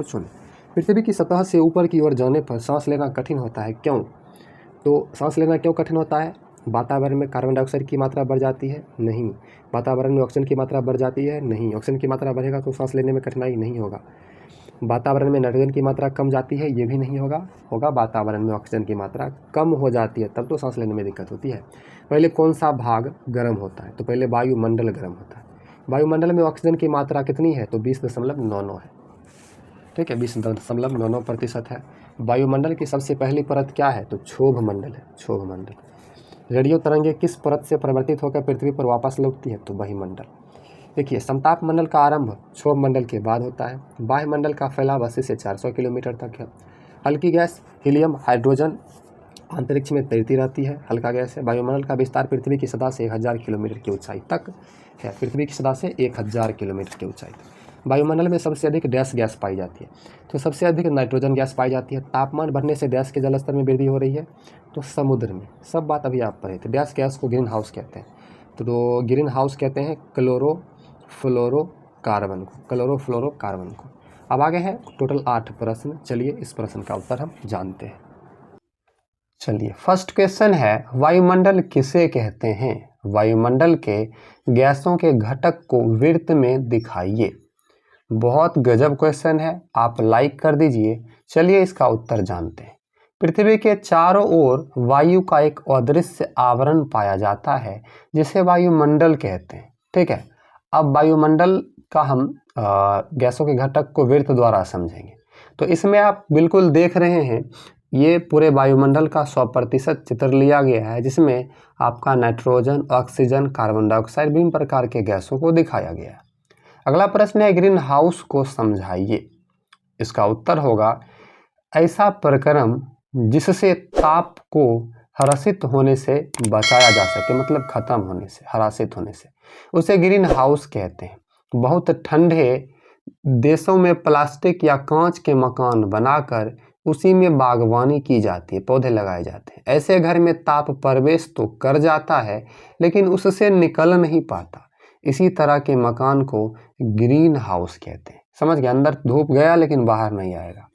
कुछ सुने। पृथ्वी की सतह से ऊपर की ओर जाने पर सांस लेना कठिन होता है, क्यों? तो सांस लेना क्यों कठिन होता है? वातावरण में कार्बन डाइऑक्साइड की मात्रा बढ़ जाती है? नहीं। वातावरण में ऑक्सीजन की मात्रा बढ़ जाती है? नहीं। ऑक्सीजन की मात्रा बढ़ेगा तो सांस लेने में कठिनाई नहीं होगा। वातावरण में नाइट्रोजन की मात्रा कम जाती है? ये भी नहीं होगा। वातावरण में ऑक्सीजन की मात्रा कम हो जाती है, तब तो सांस लेने में दिक्कत होती है। पहले कौन सा भाग गर्म होता है? तो पहले वायुमंडल गर्म होता है। वायुमंडल में ऑक्सीजन की मात्रा कितनी है? तो 20.99 है। ठीक है, 20.99% है। वायुमंडल की सबसे पहली परत क्या है? तो क्षोभ मंडल है, क्षोभ मंडल। रेडियो तरंगे किस परत से परिवर्तित होकर पृथ्वी पर वापस लौटती है? तो वायुमंडल। देखिए, समताप मंडल का आरंभ क्षोभ मंडल के बाद होता है। वायुमंडल का फैलाव 80 से 400 किलोमीटर तक है। हल्की गैस हीलियम हाइड्रोजन अंतरिक्ष में तैरती रहती है, हल्का गैस है। वायुमंडल का विस्तार पृथ्वी की सतह से 1000 किलोमीटर की ऊंचाई तक है। पृथ्वी की सतह से 1000 किलोमीटर की ऊंचाई तक। वायुमंडल में सबसे अधिक डैश गैस पाई जाती है? तो सबसे अधिक नाइट्रोजन गैस पाई जाती है। तापमान बढ़ने से डैश के जलस्तर में वृद्धि हो रही है? तो समुद्र में। सब बात अभी आप पढ़े थे। डैश गैस को ग्रीन हाउस कहते हैं। तो ग्रीन हाउस कहते हैं क्लोरोफ्लोरोकार्बन को, क्लोरोफ्लोरोकार्बन को। अब आगे है टोटल 8 प्रश्न। चलिए इस प्रश्न का उत्तर हम जानते हैं। चलिए, फर्स्ट क्वेश्चन है, वायुमंडल किसे कहते हैं? वायुमंडल के गैसों के घटक को वृत्त में दिखाइए। बहुत गजब क्वेश्चन है, आप लाइक कर दीजिए। चलिए इसका उत्तर जानते हैं। पृथ्वी के चारों ओर वायु का एक अदृश्य आवरण पाया जाता है जिसे वायुमंडल कहते हैं। ठीक है, अब वायुमंडल का हम गैसों के घटक को वृत्त द्वारा समझेंगे। तो इसमें आप बिल्कुल देख रहे हैं, ये पूरे वायुमंडल का 100% चित्र लिया गया है, जिसमें आपका नाइट्रोजन, ऑक्सीजन, कार्बन डाइऑक्साइड विभिन्न प्रकार के गैसों को दिखाया गया है। अगला प्रश्न है, ग्रीन हाउस को समझाइए। इसका उत्तर होगा, ऐसा प्रक्रम जिससे ताप को ह्रासित होने से बचाया जा सके, मतलब खत्म होने से, ह्रासित होने से, उसे ग्रीन हाउस कहते हैं। बहुत ठंडे देशों में प्लास्टिक या कांच के मकान बनाकर उसी में बागवानी की जाती है, पौधे लगाए जाते हैं। ऐसे घर में ताप प्रवेश तो कर जाता है लेकिन उससे निकल नहीं पाता। इसी तरह के मकान को ग्रीन हाउस कहते हैं। समझ गए? अंदर धूप गया लेकिन बाहर नहीं आएगा।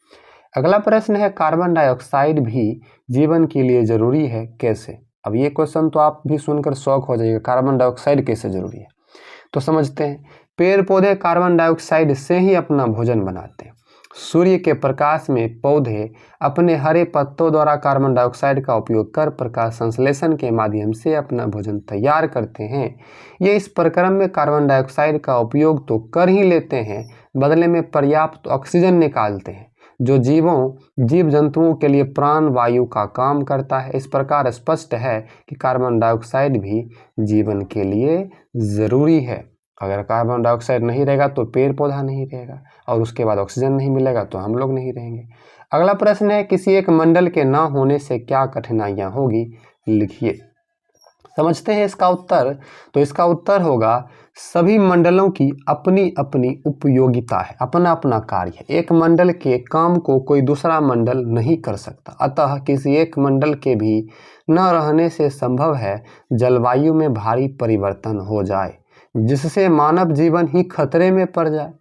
अगला प्रश्न है, कार्बन डाइऑक्साइड भी जीवन के लिए जरूरी है, कैसे? अब ये क्वेश्चन तो आप भी सुनकर शौक हो जाइएगा, कार्बन डाइऑक्साइड कैसे जरूरी है? तो समझते हैं। पेड़ पौधे कार्बन डाइऑक्साइड से ही अपना भोजन बनाते हैं। सूर्य के प्रकाश में पौधे अपने हरे पत्तों द्वारा कार्बन डाइऑक्साइड का उपयोग कर प्रकाश संश्लेषण के माध्यम से अपना भोजन तैयार करते हैं। ये इस प्रक्रम में कार्बन डाइऑक्साइड का उपयोग तो कर ही लेते हैं, बदले में पर्याप्त ऑक्सीजन निकालते हैं, जो जीव जंतुओं के लिए प्राण वायु का काम करता है। इस प्रकार स्पष्ट है कि कार्बन डाइऑक्साइड भी जीवन के लिए ज़रूरी है। अगर कार्बन डाइऑक्साइड नहीं रहेगा तो पेड़ पौधा नहीं रहेगा, और उसके बाद ऑक्सीजन नहीं मिलेगा तो हम लोग नहीं रहेंगे। अगला प्रश्न है, किसी एक मंडल के ना होने से क्या कठिनाइयाँ होगी, लिखिए। समझते हैं इसका उत्तर। तो इसका उत्तर होगा, सभी मंडलों की अपनी अपनी उपयोगिता है, अपना अपना कार्य है। एक मंडल के काम को कोई दूसरा मंडल नहीं कर सकता, अतः किसी एक मंडल के भी न रहने से संभव है जलवायु में भारी परिवर्तन हो जाए, जिससे मानव जीवन ही खतरे में पड़ जाए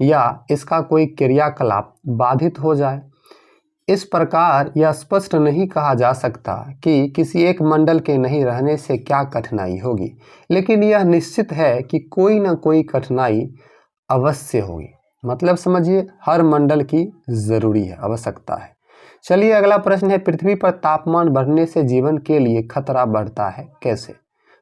या इसका कोई क्रियाकलाप बाधित हो जाए। इस प्रकार यह स्पष्ट नहीं कहा जा सकता कि किसी एक मंडल के नहीं रहने से क्या कठिनाई होगी, लेकिन यह निश्चित है कि कोई न कोई कठिनाई अवश्य होगी। मतलब समझिए, हर मंडल की जरूरी है, आवश्यकता है। चलिए अगला प्रश्न है, पृथ्वी पर तापमान बढ़ने से जीवन के लिए खतरा बढ़ता है, कैसे?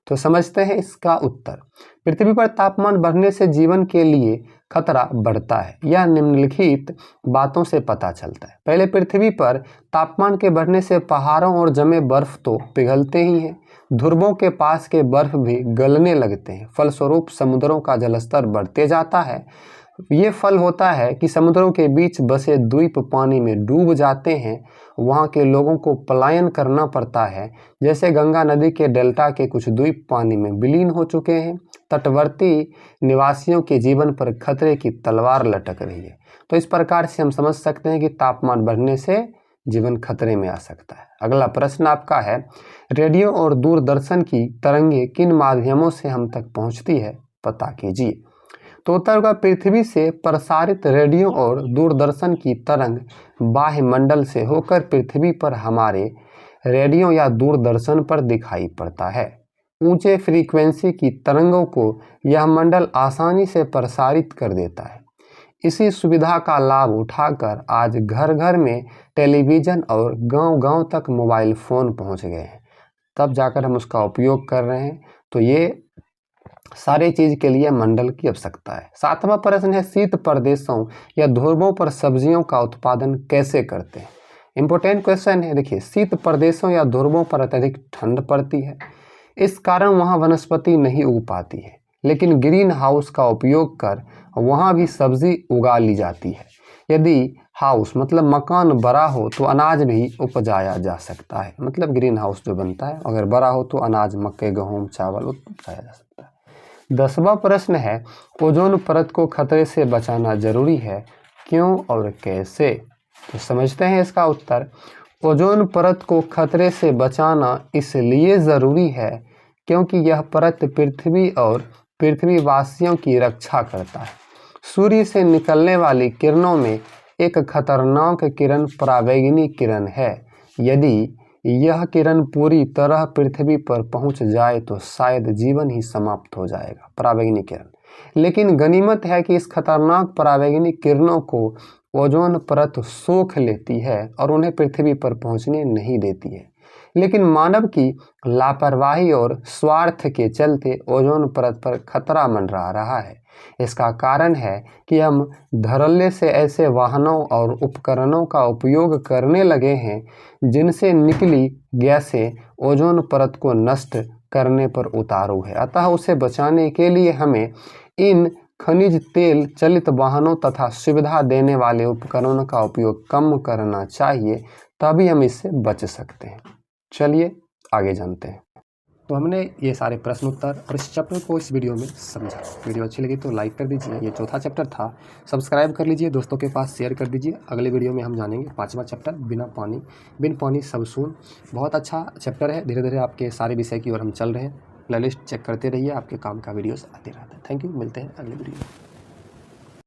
तो समझते हैं इसका उत्तर। पृथ्वी पर तापमान बढ़ने से जीवन के लिए खतरा बढ़ता है, यह निम्नलिखित बातों से पता चलता है। पहले, पृथ्वी पर तापमान के बढ़ने से पहाड़ों और जमे बर्फ तो पिघलते ही हैं, ध्रुवों के पास के बर्फ भी गलने लगते हैं। फलस्वरूप समुद्रों का जलस्तर बढ़ते जाता है। ये फल होता है कि समुद्रों के बीच बसे द्वीप पानी में डूब जाते हैं, वहाँ के लोगों को पलायन करना पड़ता है। जैसे गंगा नदी के डेल्टा के कुछ द्वीप पानी में विलीन हो चुके हैं। तटवर्ती निवासियों के जीवन पर खतरे की तलवार लटक रही है। तो इस प्रकार से हम समझ सकते हैं कि तापमान बढ़ने से जीवन खतरे में आ सकता है। अगला प्रश्न आपका है, रेडियो और दूरदर्शन की तरंगे किन माध्यमों से हम तक पहुँचती है, पता कीजिए। तो उत्तर होगा पृथ्वी से प्रसारित रेडियो और दूरदर्शन की तरंग बाह्य मंडल से होकर पृथ्वी पर हमारे रेडियो या दूरदर्शन पर दिखाई पड़ता है। ऊंचे फ्रीक्वेंसी की तरंगों को यह मंडल आसानी से प्रसारित कर देता है। इसी सुविधा का लाभ उठाकर आज घर घर में टेलीविज़न और गांव-गांव तक मोबाइल फ़ोन पहुंच गए हैं, तब जाकर हम उसका उपयोग कर रहे हैं। तो ये सारे चीज़ के लिए मंडल की आवश्यकता है। 7वां प्रश्न है, शीत प्रदेशों या ध्रुवों पर सब्जियों का उत्पादन कैसे करते हैं। इंपॉर्टेंट क्वेश्चन है। देखिए, शीत प्रदेशों या ध्रुवों पर अत्यधिक ठंड पड़ती है, इस कारण वहाँ वनस्पति नहीं उग पाती है, लेकिन ग्रीन हाउस का उपयोग कर वहाँ भी सब्जी उगा ली जाती है। यदि हाउस मतलब मकान बड़ा हो तो अनाज भी उपजाया जा सकता है, मतलब ग्रीन हाउस जो बनता है अगर बड़ा हो तो अनाज, मक्के, गेहूँ, चावल उपजाया जा सकता है। 10वां प्रश्न है, ओजोन परत को खतरे से बचाना जरूरी है, क्यों और कैसे। तो समझते हैं इसका उत्तर। ओजोन परत को खतरे से बचाना इसलिए ज़रूरी है क्योंकि यह परत पृथ्वी और पृथ्वीवासियों की रक्षा करता है। सूर्य से निकलने वाली किरणों में एक खतरनाक किरण पराबैंगनी किरण है। यदि यह किरण पूरी तरह पृथ्वी पर पहुंच जाए तो शायद जीवन ही समाप्त हो जाएगा, पराबैंगनी किरण। लेकिन गनीमत है कि इस खतरनाक पराबैंगनी किरणों को ओजोन परत सोख लेती है और उन्हें पृथ्वी पर पहुंचने नहीं देती है। लेकिन मानव की लापरवाही और स्वार्थ के चलते ओजोन परत पर खतरा मंडरा रहा है। इसका कारण है कि हम धड़ल्ले से ऐसे वाहनों और उपकरणों का उपयोग करने लगे हैं जिनसे निकली गैसें ओजोन परत को नष्ट करने पर उतारू है। अतः उसे बचाने के लिए हमें इन खनिज तेल चलित वाहनों तथा सुविधा देने वाले उपकरणों का उपयोग कम करना चाहिए, तभी हम इससे बच सकते हैं। चलिए आगे जानते हैं। तो हमने ये सारे प्रश्न उत्तर और इस चैप्टर को इस वीडियो में समझा। वीडियो अच्छी लगी तो लाइक कर दीजिए। ये चौथा चैप्टर था, सब्सक्राइब कर लीजिए, दोस्तों के पास शेयर कर दीजिए। अगले वीडियो में हम जानेंगे 5वां चैप्टर, बिन पानी सब शून्य। बहुत अच्छा चैप्टर है। धीरे धीरे आपके सारे विषय की ओर हम चल रहे हैं। प्लेलिस्ट चेक करते रहिए, आपके काम का वीडियोस आते रहते हैं। थैंक यू, मिलते हैं अगले वीडियो में।